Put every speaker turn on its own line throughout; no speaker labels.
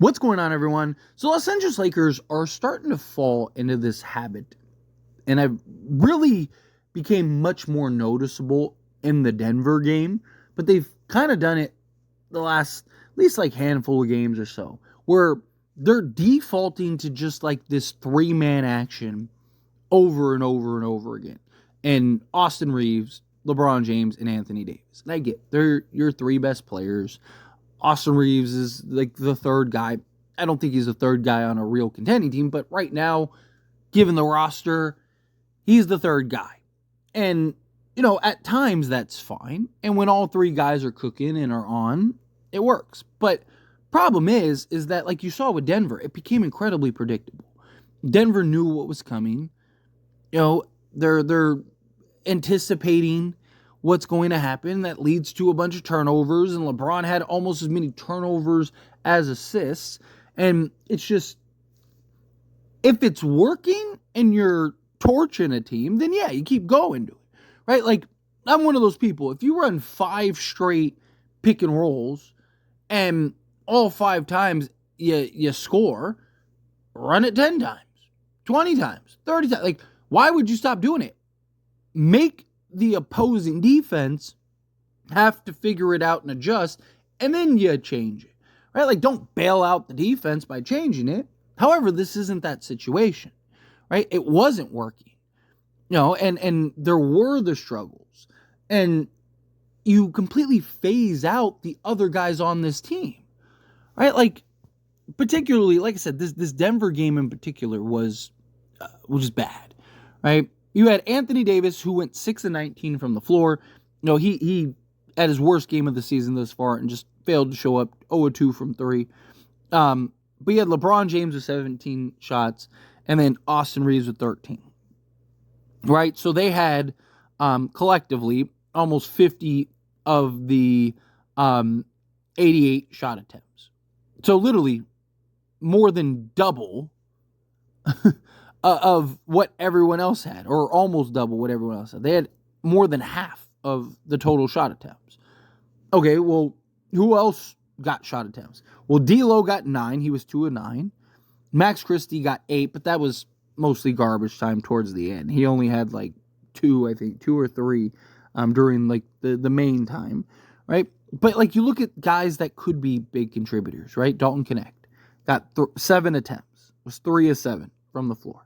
What's going on, everyone? So Los Angeles Lakers are starting to fall into this habit, and I've really became much more noticeable in the Denver game, but they've kind of done it the last at least like handful of games or so, where they're defaulting to just like this three-man action over and over and over again. And Austin Reaves, LeBron James, and Anthony Davis. And I get they're your three best players. Austin Reaves is like the third guy. I don't think he's the third guy on a real contending team, but right now, given the roster, he's the third guy. And, at times that's fine. And when all three guys are cooking and are on, it works. But problem is that like you saw with Denver, it became incredibly predictable. Denver knew what was coming. They're anticipating what's going to happen. That leads to a bunch of turnovers, and LeBron had almost as many turnovers as assists. And it's just, if it's working and you're torching a team, then yeah, you keep going to it, right? Like, I'm one of those people. If you run 5 straight pick and rolls and all 5 times you score, run it 10 times, 20 times, 30 times. Like, why would you stop doing it? Make the opposing defense have to figure it out and adjust, and then you change it, right? Like, don't bail out the defense by changing it. However, this isn't that situation, right? It wasn't working, and there were the struggles, and you completely phase out the other guys on this team, right? Like, particularly, like I said, this Denver game in particular was bad, right? You had Anthony Davis, who went 6-19 from the floor. He had his worst game of the season thus far and just failed to show up. 0-2 from 3. But you had LeBron James with 17 shots, and then Austin Reaves with 13. Right? So they had collectively almost 50 of the 88 shot attempts. So literally more than double of what everyone else had, or almost double what everyone else had. They had more than half of the total shot attempts. Okay, well, who else got shot attempts? Well, DLo got 9. He was 2 of 9. Max Christie got 8, but that was mostly garbage time towards the end. He only had like 2, I think, 2 or 3 during like the main time, right? But like you look at guys that could be big contributors, right? Dalton Knecht got 7 attempts, was 3 of 7 from the floor.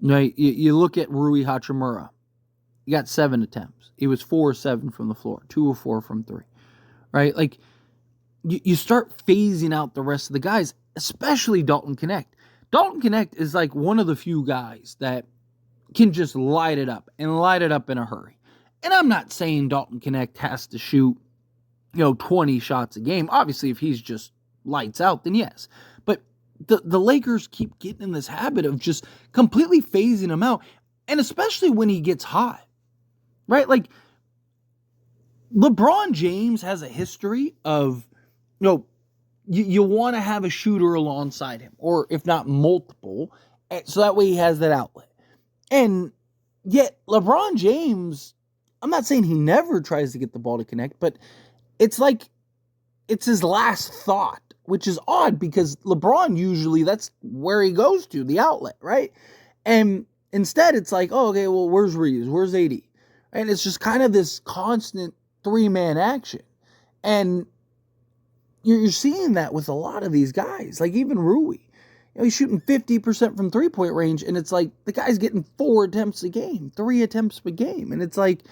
Right? You look at Rui Hachimura. He got 7 attempts. He was 4 of 7 from the floor, 2 of 4 from 3. Right? Like, you start phasing out the rest of the guys, especially Dalton Knecht. Dalton Knecht is like one of the few guys that can just light it up and light it up in a hurry. And I'm not saying Dalton Knecht has to shoot, 20 shots a game. Obviously, if he's just lights out, then yes. But the Lakers keep getting in this habit of just completely phasing him out, and especially when he gets hot, right? Like, LeBron James has a history of, you want to have a shooter alongside him, or if not multiple, so that way he has that outlet. And yet, LeBron James, I'm not saying he never tries to get the ball to connect, but it's like it's his last thought, which is odd because LeBron usually that's where he goes to, the outlet, right? And instead it's like, oh, okay, well, where's Reeves? Where's AD? And it's just kind of this constant 3-man action. And you're seeing that with a lot of these guys, like even Rui. He's shooting 50% from 3-point range, and it's like the guy's getting 4 attempts a game, 3 attempts a game. And it's like,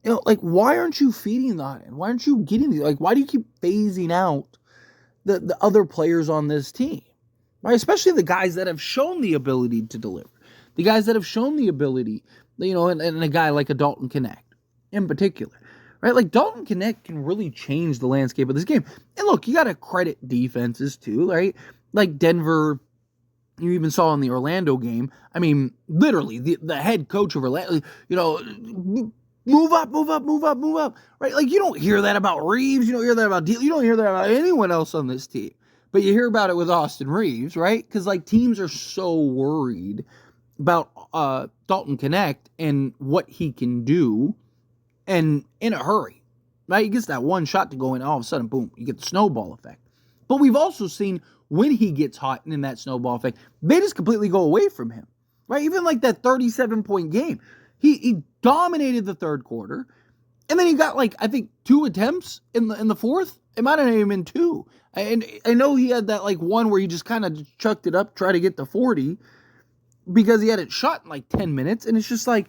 like, why aren't you feeding that? And why aren't you getting these? Like, why do you keep phasing out the other players on this team, right? Especially the guys that have shown the ability to deliver, the guys that have shown the ability, and a guy like a Dalton Knecht in particular, right? Like, Dalton Knecht can really change the landscape of this game. And look, you got to credit defenses too, right? Like Denver, you even saw in the Orlando game. I mean, literally, the head coach of Orlando, move up, right? Like, you don't hear that about Reeves. You don't hear that about DLo. You don't hear that about anyone else on this team. But you hear about it with Austin Reaves, right? Because, like, teams are so worried about Dalton Knecht and what he can do, and in a hurry, right? He gets that one shot to go in, and all of a sudden, boom, you get the snowball effect. But we've also seen when he gets hot and in that snowball effect, they just completely go away from him, right? Even like that 37-point game, he dominated the third quarter, and then he got like, I think 2 attempts in the fourth. It might have even been 2. And I know he had that like one where he just kind of chucked it up, try to get to 40 because he had it shot in like 10 minutes. And it's just like,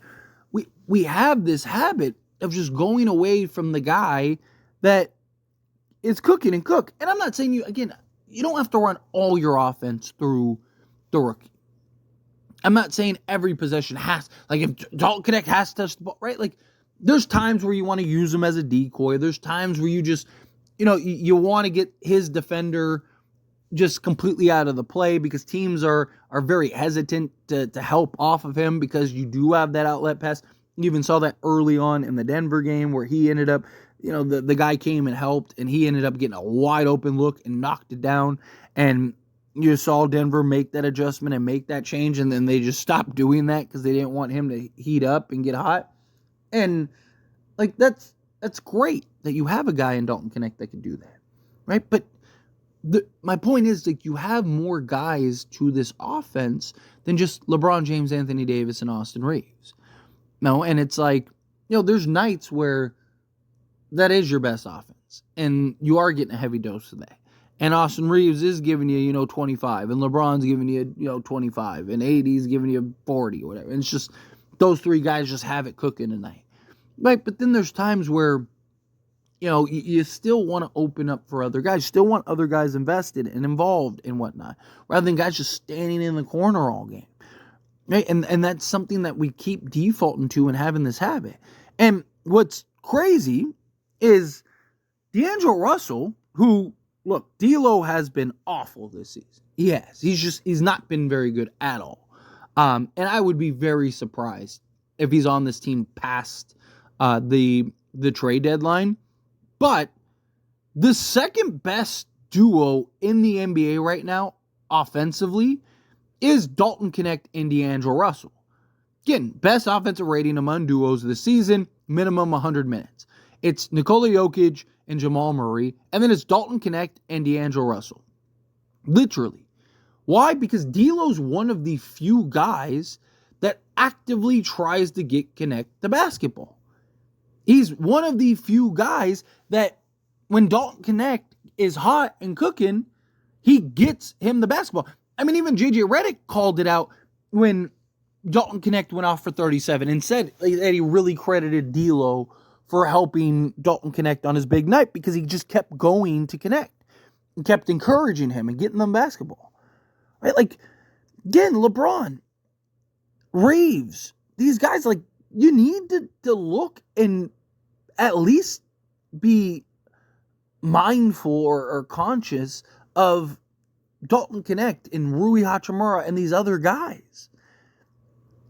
we have this habit of just going away from the guy that is cooking and cook. And I'm not saying you don't have to run all your offense through the rookie. I'm not saying every possession has, like if Dalton Knecht has to touch the ball, right? Like there's times where you want to use him as a decoy. There's times where you just, you want to get his defender just completely out of the play because teams are very hesitant to help off of him because you do have that outlet pass. You even saw that early on in the Denver game where he ended up, the guy came and helped and he ended up getting a wide open look and knocked it down. And you saw Denver make that adjustment and make that change. And then they just stopped doing that because they didn't want him to heat up and get hot. And like, that's great that you have a guy in Dalton Knecht that can do that, right? But my point is, like, you have more guys to this offense than just LeBron James, Anthony Davis, and Austin Reaves. No, and it's like, there's nights where that is your best offense, and you are getting a heavy dose of that. And Austin Reaves is giving you, 25, and LeBron's giving you, 25, and AD's giving you 40 or whatever. And it's just those three guys just have it cooking tonight. Right, but then there's times where, you still want to open up for other guys. You still want other guys invested and involved and whatnot, rather than guys just standing in the corner all game. Right, and that's something that we keep defaulting to and having this habit. And what's crazy is D'Angelo Russell, who, look, DLo has been awful this season. He has. He's not been very good at all. And I would be very surprised if he's on this team past the trade deadline. But the second best duo in the NBA right now, offensively, is Dalton Knecht and D'Angelo Russell. Again, best offensive rating among duos this season, minimum 100 minutes. It's Nikola Jokic and Jamal Murray, and then it's Dalton Knecht and D'Angelo Russell. Literally. Why? Because D'Lo's one of the few guys that actively tries to get Knecht the basketball. He's one of the few guys that when Dalton Knecht is hot and cooking, he gets him the basketball. I mean, even JJ Redick called it out when Dalton Knecht went off for 37 and said that he really credited D'Lo for helping Dalton Knecht on his big night because he just kept going to Knecht and kept encouraging him and getting them basketball. Right? Like, again, LeBron, Reaves, these guys, like, you need to look and at least be mindful or conscious of Dalton Knecht and Rui Hachimura and these other guys.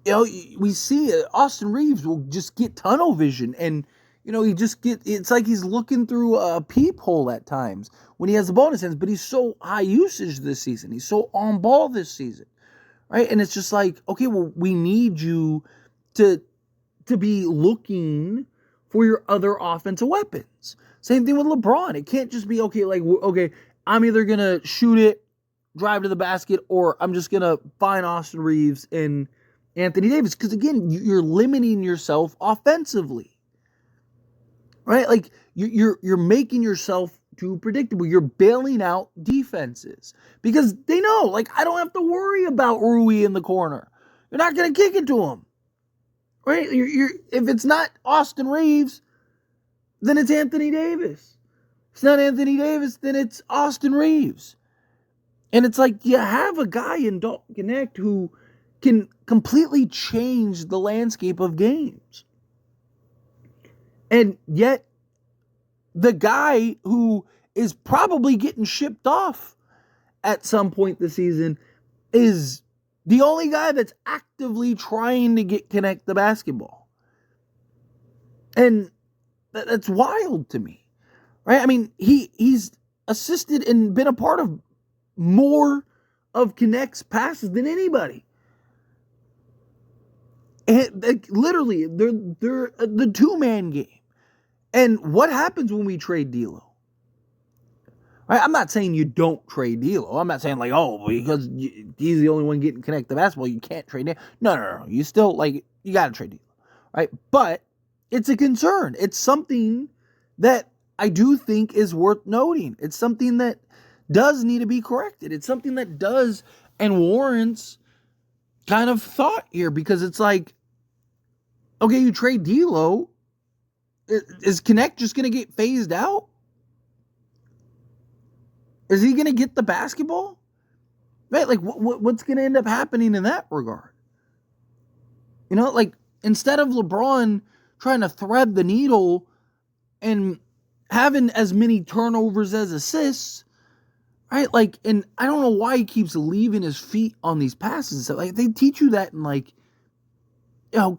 We see Austin Reaves will just get tunnel vision and, it's like he's looking through a peephole at times when he has the ball in his hands, but he's so high usage this season. He's so on ball this season, right? And it's just like, okay, well, we need you to be looking for your other offensive weapons. Same thing with LeBron. It can't just be, okay, I'm either going to shoot it, drive to the basket, or I'm just going to find Austin Reaves and Anthony Davis. Because, again, you're limiting yourself offensively. Right? Like, you're making yourself too predictable. You're bailing out defenses. Because they know, like, I don't have to worry about Rui in the corner. You're not going to kick it to him. Right? If it's not Austin Reaves, then it's Anthony Davis. If it's not Anthony Davis, then it's Austin Reaves. And it's like you have a guy in Dalton Knecht who can completely change the landscape of games. And yet, the guy who is probably getting shipped off at some point this season is the only guy that's actively trying to get Knecht the basketball. And that's wild to me. Right? I mean, he's assisted and been a part of more of Knecht's passes than anybody. And literally, they're the two-man game. And what happens when we trade D'Lo? Right? I'm not saying you don't trade D'Lo. I'm not saying like, oh, because he's the only one getting connected to basketball, you can't trade him. No. You still, like, you got to trade D'Lo. Right? But it's a concern. It's something that I do think is worth noting. It's something that does need to be corrected. It's something that does and warrants kind of thought here, because it's like, okay, you trade D'Lo, is Knecht just going to get phased out? Is he going to get the basketball? Right? Like, what's going to end up happening in that regard? You know, like, instead of LeBron trying to thread the needle and having as many turnovers as assists, right? Like, and I don't know why he keeps leaving his feet on these passes. Like, they teach you that in, like,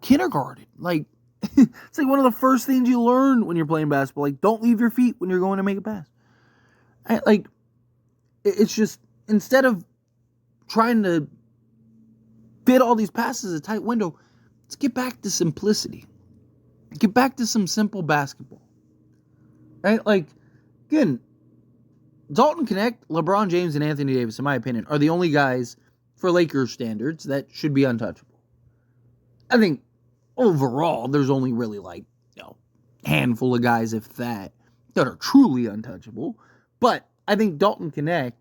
kindergarten. Like, it's like one of the first things you learn when you're playing basketball. Like, don't leave your feet when you're going to make a pass. Right? Like, it's just, instead of trying to fit all these passes in a tight window, let's get back to simplicity. Get back to some simple basketball. Right? Like, again, Dalton Knecht, LeBron James, and Anthony Davis, in my opinion, are the only guys for Lakers standards that should be untouchable. I think overall, there's only really like, handful of guys, if that are truly untouchable. But I think Dalton Knecht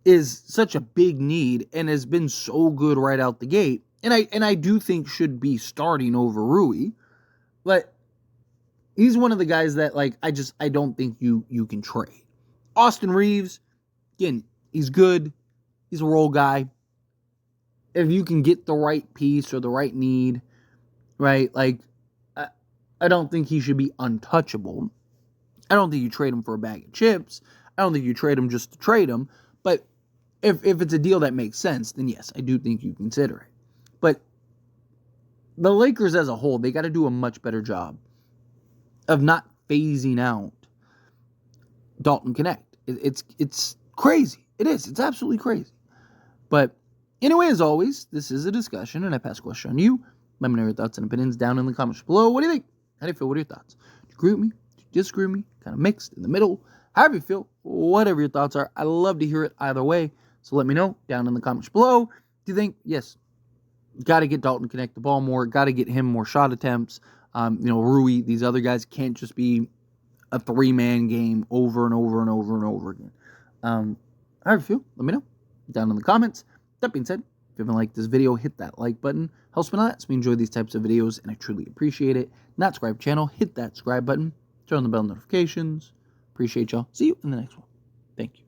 is such a big need and has been so good right out the gate. And I do think should be starting over Rui. But he's one of the guys that, like, I don't think you can trade. Austin Reaves, again, he's good. He's a role guy. If you can get the right piece or the right need, right? Like, I don't think he should be untouchable. I don't think you trade him for a bag of chips. I don't think you trade him just to trade him. But if it's a deal that makes sense, then yes, I do think you consider it. But the Lakers as a whole, they got to do a much better job of not phasing out Dalton Knecht. It's crazy. It is. It's absolutely crazy. But anyway, as always, this is a discussion, and I pass the question on you. Let me know your thoughts and opinions down in the comments below. What do you think? How do you feel? What are your thoughts? Do you agree with me? Do you disagree with me? Kind of mixed in the middle? However you feel, whatever your thoughts are, I love to hear it either way. So let me know down in the comments below. Do you think, yes, got to get Dalton Knecht the ball more, got to get him more shot attempts. Rui, these other guys can't just be a three-man game over and over and over and over again. However you feel, let me know down in the comments. That being said, if you haven't liked this video, hit that like button. Helps me a lot. So we enjoy these types of videos, and I truly appreciate it. Not subscribe channel, hit that subscribe button. Turn on the bell notifications. Appreciate y'all. See you in the next one. Thank you.